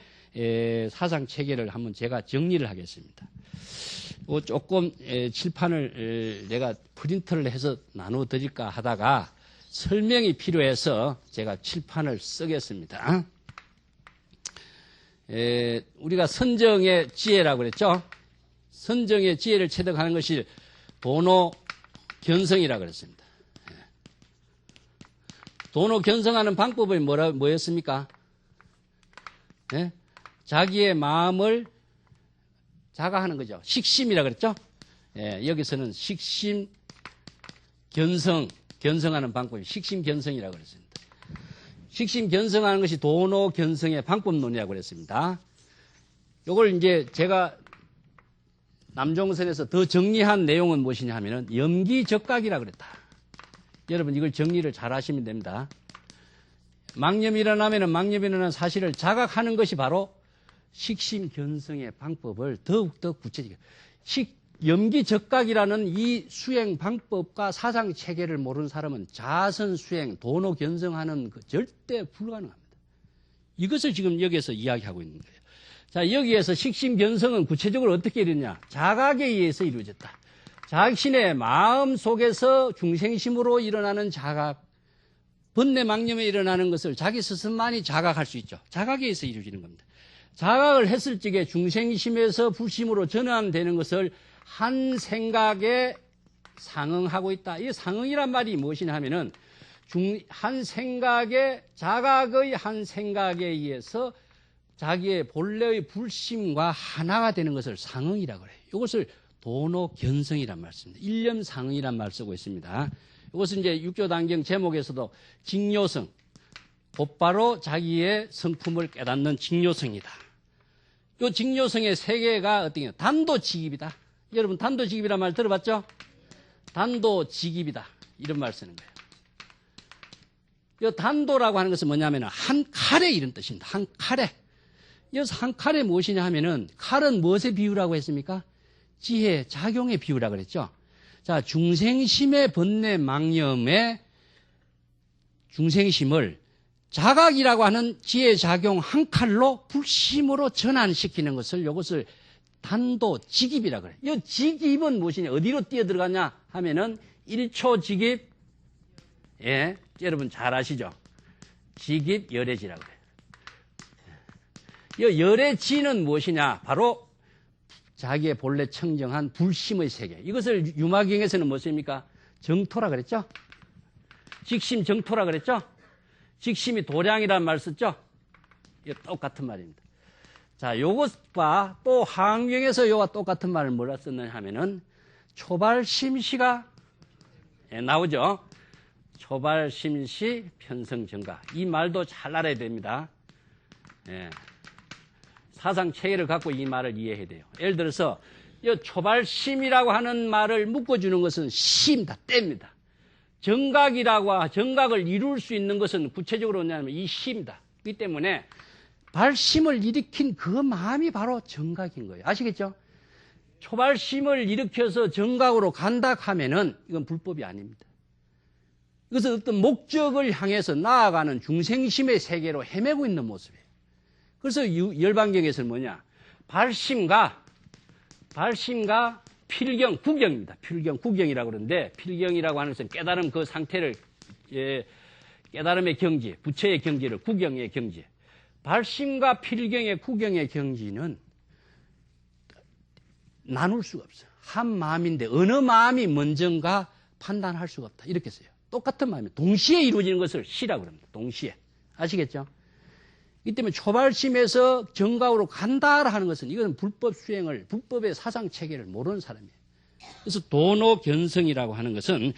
사상 체계를 한번 제가 정리를 하겠습니다. 조금 칠판을 내가 프린터를 해서 나눠 드릴까 하다가 설명이 필요해서 제가 칠판을 쓰겠습니다. 우리가 선정의 지혜라고 그랬죠. 선정의 지혜를 체득하는 것이 도노견성이라고 그랬습니다. 도노견성하는 방법이 뭐였습니까? 네? 자기의 마음을 자가하는 거죠. 식심이라 그랬죠? 여기서는 식심 견성하는 방법이 식심 견성이라고 그랬습니다. 식심 견성하는 것이 도노 견성의 방법론이라고 그랬습니다. 요걸 이제 제가 남종선에서 더 정리한 내용은 무엇이냐 하면은 염기적각이라고 그랬다. 여러분 이걸 정리를 잘 하시면 됩니다. 망념이 일어나면은 망념이 일어나는 사실을 자각하는 것이 바로 식심 견성의 방법을 더욱더 구체적이게 염기적각이라는 이 수행 방법과 사상 체계를 모르는 사람은 자선 수행, 도노 견성하는 그 절대 불가능합니다. 이것을 지금 여기에서 이야기하고 있는 거예요. 자, 여기에서 식심 견성은 구체적으로 어떻게 이루냐? 자각에 의해서 이루어졌다. 자신의 마음 속에서 중생심으로 일어나는 자각, 번뇌 망념에 일어나는 것을 자기 스스로만이 자각할 수 있죠. 자각에 의해서 이루어지는 겁니다. 자각을 했을 적에 중생심에서 불심으로 전환되는 것을 한 생각에 상응하고 있다. 이 상응이란 말이 무엇이냐 하면은 한 생각에 자각의 한 생각에 의해서 자기의 본래의 불심과 하나가 되는 것을 상응이라고 해요. 이것을 도노견성이란 말 씁니다. 일념상응이란 말 쓰고 있습니다. 이것은 이제 육조단경 제목에서도 직뇨성, 곧바로 자기의 성품을 깨닫는 직뇨성이다. 이 직뇨성의 세계가 어떻게 단도직입이다. 여러분 단도직입이란 말 들어봤죠? 단도직입이다. 이런 말 쓰는 거예요. 이 단도라고 하는 것은 뭐냐면 한 칼에 이런 뜻입니다. 한 칼에. 여기서 한 칼에 무엇이냐 하면은 칼은 무엇의 비유라고 했습니까? 지혜, 작용의 비유라고 그랬죠. 자, 중생심의 번뇌 망념의 중생심을 자각이라고 하는 지혜 작용 한 칼로 불심으로 전환시키는 것을 이것을 단도직입이라고 그래요. 이 직입은 무엇이냐? 어디로 뛰어들어가냐 하면은 1초 직입, 예, 여러분 잘 아시죠? 직입 열애지라고 그래요. 이 열애지는 무엇이냐? 바로 자기의 본래 청정한 불심의 세계. 이것을 유마경에서는 무엇입니까? 정토라 그랬죠? 직심 정토라 그랬죠? 직심이 도량이라는 말 썼죠? 이거 똑같은 말입니다. 자, 요것과 또 하안경에서 요와 똑같은 말을 뭐라 썼느냐 하면은 초발심시가 나오죠? 초발심시 편성정가. 이 말도 잘 알아야 됩니다. 예. 사상 체계를 갖고 이 말을 이해해야 돼요. 예를 들어서 이 초발심이라고 하는 말을 묶어주는 것은 시입니다. 때입니다. 정각을 이룰 수 있는 것은 구체적으로 뭐냐면 이 시입니다. 그렇기 때문에 발심을 일으킨 그 마음이 바로 정각인 거예요. 아시겠죠? 초발심을 일으켜서 정각으로 간다 하면은 이건 불법이 아닙니다. 이것은 어떤 목적을 향해서 나아가는 중생심의 세계로 헤매고 있는 모습이에요. 그래서 열반경에서는 뭐냐? 발심과 필경, 구경입니다. 필경, 구경이라고 그러는데, 필경이라고 하는 것은 깨달음 그 상태를, 깨달음의 경지, 부처의 경지를 구경의 경지. 발심과 필경의 구경의 경지는 나눌 수가 없어요. 한 마음인데 어느 마음이 먼저인가 판단할 수가 없다. 이렇게 써요. 똑같은 마음이 동시에 이루어지는 것을 시라고 합니다. 동시에. 아시겠죠? 이 때문에 초발심에서 정각으로 간다 하는 것은 이건 불법 수행을, 불법의 사상 체계를 모르는 사람이에요. 그래서 도노견성이라고 하는 것은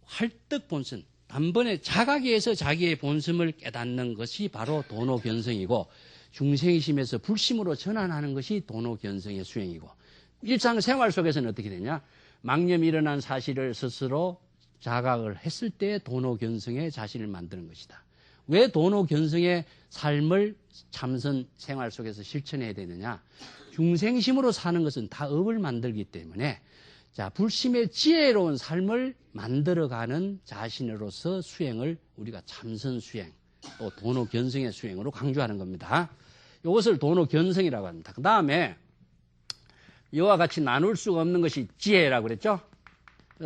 활득 본성, 단번에 자각에서 자기의 본심을 깨닫는 것이 바로 도노견성이고, 중생심에서 불심으로 전환하는 것이 도노견성의 수행이고, 일상생활 속에서는 어떻게 되냐? 망념이 일어난 사실을 스스로 자각을 했을 때 도노견성의 자신을 만드는 것이다. 왜 도노견성의 삶을 참선 생활 속에서 실천해야 되느냐? 중생심으로 사는 것은 다 업을 만들기 때문에, 자, 불심의 지혜로운 삶을 만들어가는 자신으로서 수행을 우리가 참선 수행, 또 도노견성의 수행으로 강조하는 겁니다. 이것을 도노견성이라고 합니다. 그 다음에 이와 같이 나눌 수가 없는 것이 지혜라고 그랬죠?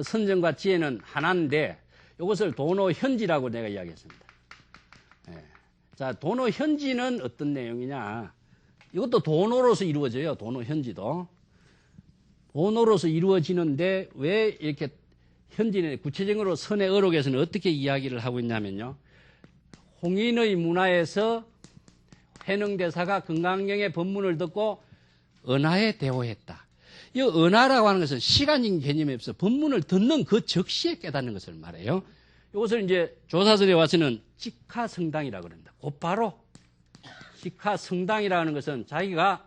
선정과 지혜는 하나인데 이것을 도노현지라고 내가 이야기했습니다. 자, 도노현지는 어떤 내용이냐? 이것도 도노로서 이루어져요. 도노현지도. 도노로서 이루어지는데 왜 이렇게 현지는 구체적으로 선의 어록에서는 어떻게 이야기를 하고 있냐면요. 홍인의 문화에서 해능대사가 금강경의 법문을 듣고 은하에 대오했다. 이 은하라고 하는 것은 시간적인 개념이 없어 법문을 듣는 그 즉시에 깨닫는 것을 말해요. 이것을 이제 조사설에 와서는 직하성당이라고 그럽니다. 곧바로 직하성당이라는 것은 자기가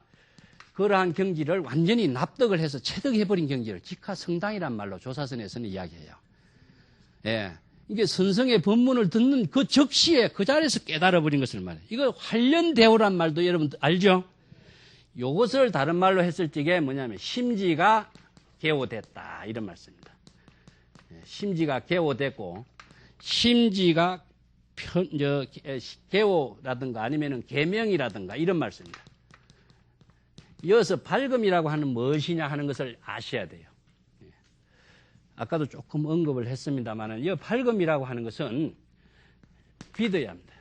그러한 경지를 완전히 납득을 해서 체득해버린 경지를 직하성당이란 말로 조사선에서는 이야기해요. 예. 이게 선성의 법문을 듣는 그 즉시에 그 자리에서 깨달아버린 것을 말해요. 이거 활련대오란 말도 여러분 알죠? 이것을 다른 말로 했을 적에 뭐냐면 심지가 개오됐다 이런 말씀입니다. 심지가 개오됐고 심지가 개오라든가 아니면은 계명이라든가 이런 말씀입니다. 이어서 밝음이라고 하는 무엇이냐 하는 것을 아셔야 돼요. 아까도 조금 언급을 했습니다만은 이 밝음이라고 하는 것은 비드야입니다.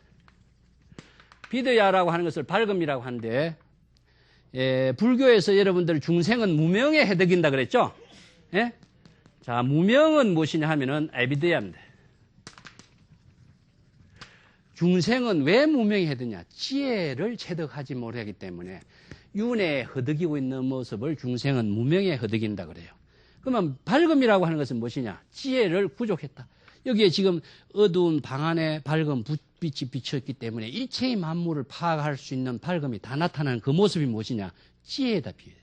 비드야라고 하는 것을 밝음이라고 하는데 불교에서 여러분들 중생은 무명에 해득인다 그랬죠? 예? 자, 무명은 무엇이냐 하면은 에비드야입니다. 중생은 왜 무명에 해득냐? 지혜를 체득하지 못하기 때문에 윤회에 허덕이고 있는 모습을 중생은 무명에 허덕인다 그래요. 그러면 밝음이라고 하는 것은 무엇이냐? 지혜를 부족했다. 여기에 지금 어두운 방 안에 밝은 빛이 비쳤기 때문에 일체의 만물을 파악할 수 있는 밝음이 다 나타나는 그 모습이 무엇이냐? 지혜에다 비유해요.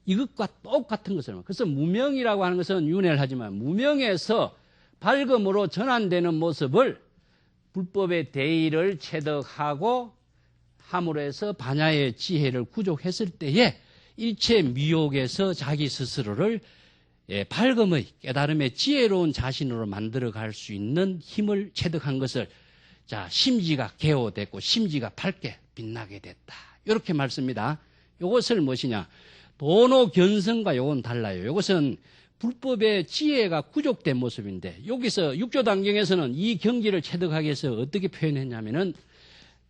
이것과 똑같은 것을 말해요. 그래서 무명이라고 하는 것은 윤회를 하지만 무명에서 밝음으로 전환되는 모습을 불법의 대의를 체득하고 함으로 해서 반야의 지혜를 구족했을 때에 일체 미혹에서 자기 스스로를 밝음의 깨달음의 지혜로운 자신으로 만들어갈 수 있는 힘을 체득한 것을 자 심지가 개호됐고 심지가 밝게 빛나게 됐다. 이렇게 말씀입니다. 이것을 무엇이냐? 도노견성과 요건 달라요. 이것은 불법의 지혜가 구족된 모습인데 여기서 육조단경에서는 이 경지를 체득하기 위해서 어떻게 표현했냐면은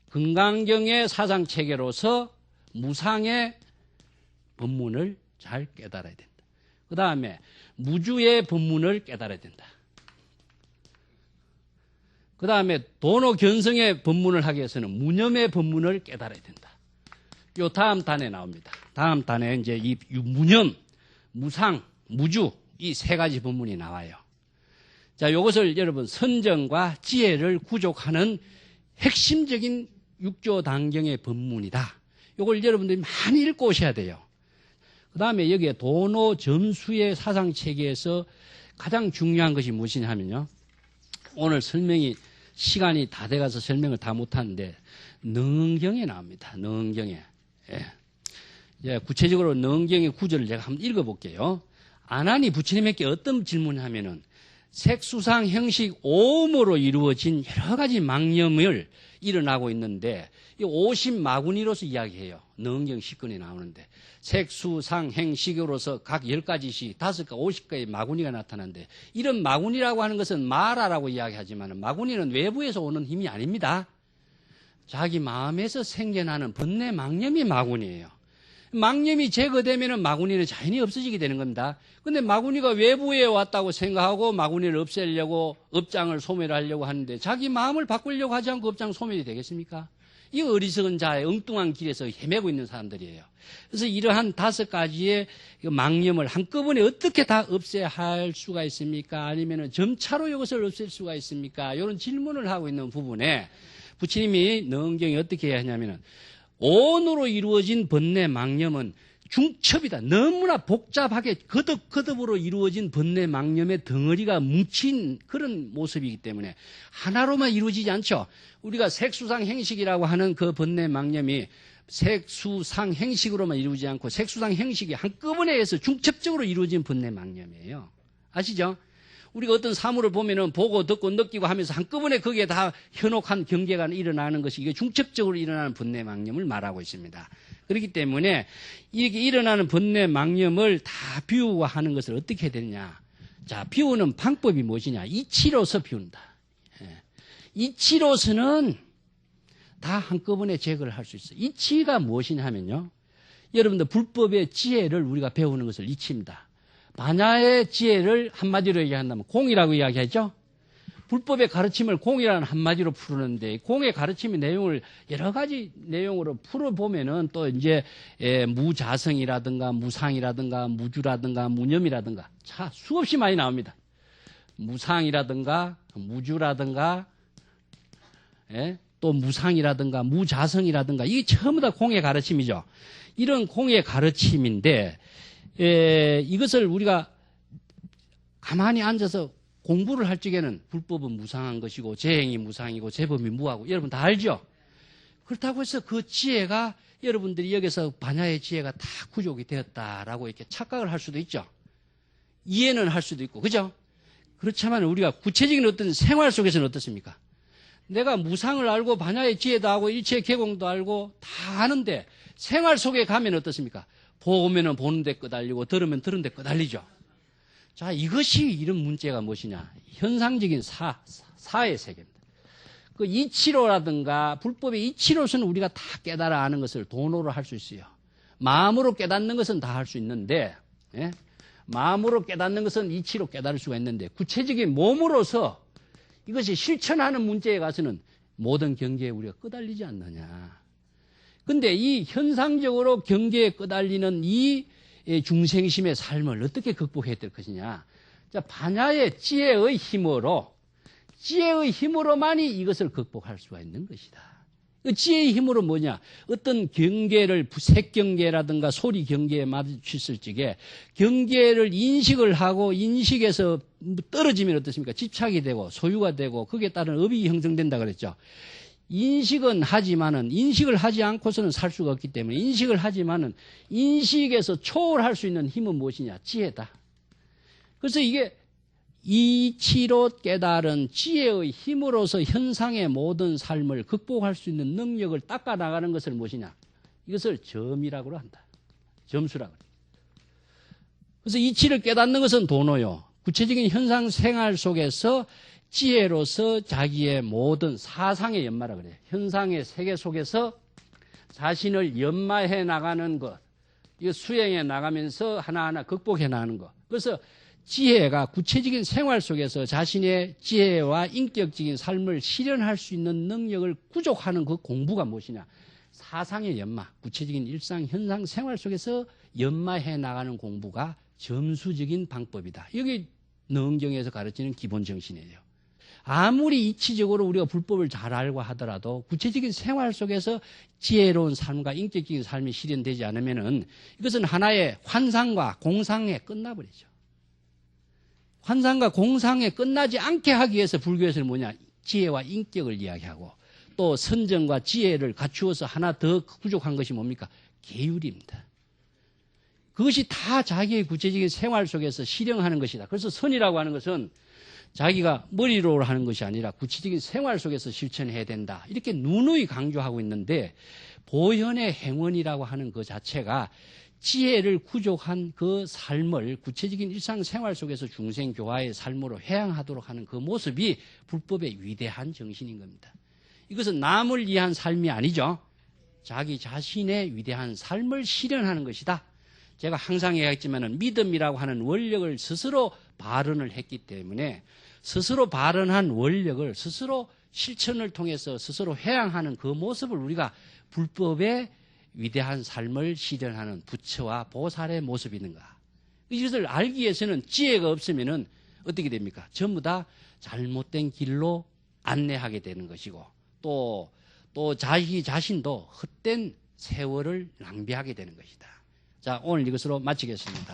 금강경의 사상체계로서 무상의 법문을 잘 깨달아야 된다. 그 다음에 무주의 법문을 깨달아야 된다. 그 다음에 도노견성의 법문을 하기 위해서는 무념의 법문을 깨달아야 된다. 요 다음 단에 나옵니다. 다음 단에 이제 이 무념, 무상, 무주 이 세 가지 법문이 나와요. 자, 요것을 여러분 선정과 지혜를 구족하는 핵심적인 육조단경의 법문이다. 요걸 여러분들이 많이 읽고 오셔야 돼요. 그 다음에 여기에 도노점수의 사상체계에서 가장 중요한 것이 무엇이냐 하면요. 오늘 설명이 시간이 다 돼가서 설명을 다 못하는데 능경에 나옵니다. 능경에. 예. 구체적으로 능경의 구절을 제가 한번 읽어볼게요. 아난이 부처님에게 어떤 질문을 하면은 색수상 형식 오음으로 이루어진 여러 가지 망념을 일어나고 있는데 이 50마구니로서 이야기해요. 능경 10권에 나오는데 색수상 행식으로서 각 10가지씩 5가 50가의 마구니가 나타나는데 이런 마구니라고 하는 것은 마라라고 이야기하지만 마구니는 외부에서 오는 힘이 아닙니다. 자기 마음에서 생겨나는 번뇌 망념이 마구니예요. 망념이 제거되면 마구니는 자연히 없어지게 되는 겁니다. 근데 마구니가 외부에 왔다고 생각하고 마구니를 없애려고 업장을 소멸하려고 하는데 자기 마음을 바꾸려고 하지 않고 업장 소멸이 되겠습니까? 이 어리석은 자의 엉뚱한 길에서 헤매고 있는 사람들이에요. 그래서 이러한 5가지의 망념을 한꺼번에 어떻게 다 없애야 할 수가 있습니까? 아니면 점차로 이것을 없앨 수가 있습니까? 이런 질문을 하고 있는 부분에 부처님이 능경이 어떻게 해야 하냐면 온으로 이루어진 번뇌 망념은 중첩이다. 너무나 복잡하게 거듭거듭으로 이루어진 번뇌 망념의 덩어리가 뭉친 그런 모습이기 때문에 하나로만 이루어지지 않죠. 우리가 색수상 행식이라고 하는 그 번뇌 망념이 색수상 행식으로만 이루어지지 않고 색수상 행식이 한꺼번에 해서 중첩적으로 이루어진 번뇌 망념이에요. 아시죠? 우리가 어떤 사물을 보면은 보고 듣고 느끼고 하면서 한꺼번에 거기에 다 현혹한 경계가 일어나는 것이 이게 중첩적으로 일어나는 번뇌 망념을 말하고 있습니다. 그렇기 때문에 이게 일어나는 번뇌 망념을 다 비우고 하는 것을 어떻게 해야 되느냐. 자, 비우는 방법이 무엇이냐. 이치로서 비운다. 이치로서는 다 한꺼번에 제거를 할 수 있어요. 이치가 무엇이냐 하면요. 여러분들 불법의 지혜를 우리가 배우는 것을 이치입니다. 반야의 지혜를 한마디로 얘기한다면 공이라고 이야기하죠. 불법의 가르침을 공이라는 한마디로 풀었는데 공의 가르침의 내용을 여러 가지 내용으로 풀어보면은 또 이제 무자성이라든가 무상이라든가 무주라든가 무념이라든가 자 수없이 많이 나옵니다. 무상이라든가 무주라든가 또 무상이라든가 무자성이라든가 이게 전부 다 공의 가르침이죠. 이런 공의 가르침인데 이것을 우리가 가만히 앉아서 공부를 할 적에는 불법은 무상한 것이고 재행이 무상이고 재범이 무하고 여러분 다 알죠? 그렇다고 해서 그 지혜가 여러분들이 여기서 반야의 지혜가 다 구족이 되었다라고 이렇게 착각을 할 수도 있죠. 이해는 할 수도 있고 그죠? 그렇지만 우리가 구체적인 어떤 생활 속에서는 어떻습니까? 내가 무상을 알고 반야의 지혜도 하고 일체 개공도 알고 다 아는데 생활 속에 가면 어떻습니까? 보면은 보는 데 끄달리고 들으면 들은 데 끄달리죠. 자, 이것이 이런 문제가 무엇이냐? 현상적인 사의 세계입니다. 그 이치로라든가 불법의 이치로서는 우리가 다 깨달아 아는 것을 도노로 할 수 있어요. 마음으로 깨닫는 것은 다 할 수 있는데, 마음으로 깨닫는 것은 이치로 깨달을 수가 있는데, 구체적인 몸으로서 이것이 실천하는 문제에 가서는 모든 경계에 우리가 끄달리지 않느냐. 근데 이 현상적으로 경계에 끄달리는 이 중생심의 삶을 어떻게 극복해야 될 것이냐. 자, 반야의 지혜의 힘으로만이 이것을 극복할 수가 있는 것이다. 그 지혜의 힘으로 뭐냐. 어떤 경계를 색경계라든가 소리 경계에 마주쳤을 적에 경계를 인식을 하고 인식에서 떨어지면 어떻습니까? 집착이 되고 소유가 되고 거기에 따른 업이 형성된다 그랬죠. 인식은 하지만은 인식을 하지 않고서는 살 수가 없기 때문에 인식을 하지만은 인식에서 초월할 수 있는 힘은 무엇이냐? 지혜다. 그래서 이게 이치로 깨달은 지혜의 힘으로서 현상의 모든 삶을 극복할 수 있는 능력을 닦아 나가는 것을 무엇이냐? 이것을 점이라고 한다. 점수라고. 그래서 이치를 깨닫는 것은 도노요. 구체적인 현상 생활 속에서 지혜로서 자기의 모든 사상의 연마라 그래요. 현상의 세계 속에서 자신을 연마해 나가는 것, 이거 수행해 나가면서 하나하나 극복해 나가는 것. 그래서 지혜가 구체적인 생활 속에서 자신의 지혜와 인격적인 삶을 실현할 수 있는 능력을 구족하는 그 공부가 무엇이냐? 사상의 연마, 구체적인 일상 현상 생활 속에서 연마해 나가는 공부가 점수적인 방법이다. 이게 능경에서 가르치는 기본 정신이에요. 아무리 이치적으로 우리가 불법을 잘 알고 하더라도 구체적인 생활 속에서 지혜로운 삶과 인격적인 삶이 실현되지 않으면은 이것은 하나의 환상과 공상에 끝나버리죠. 환상과 공상에 끝나지 않게 하기 위해서 불교에서는 뭐냐? 지혜와 인격을 이야기하고 또 선정과 지혜를 갖추어서 하나 더 부족한 것이 뭡니까? 계율입니다. 그것이 다 자기의 구체적인 생활 속에서 실행하는 것이다. 그래서 선이라고 하는 것은 자기가 머리로 하는 것이 아니라 구체적인 생활 속에서 실천해야 된다. 이렇게 누누이 강조하고 있는데 보현의 행원이라고 하는 그 자체가 지혜를 구족한 그 삶을 구체적인 일상생활 속에서 중생교화의 삶으로 회양하도록 하는 그 모습이 불법의 위대한 정신인 겁니다. 이것은 남을 위한 삶이 아니죠. 자기 자신의 위대한 삶을 실현하는 것이다. 제가 항상 얘기했지만 믿음이라고 하는 원력을 스스로 발언을 했기 때문에 스스로 발언한 원력을 스스로 실천을 통해서 스스로 회양하는 그 모습을 우리가 불법의 위대한 삶을 실현하는 부처와 보살의 모습이 있는가. 이것을 알기 위해서는 지혜가 없으면 어떻게 됩니까? 전부 다 잘못된 길로 안내하게 되는 것이고 또 자기 자신도 헛된 세월을 낭비하게 되는 것이다. 자, 오늘 이것으로 마치겠습니다.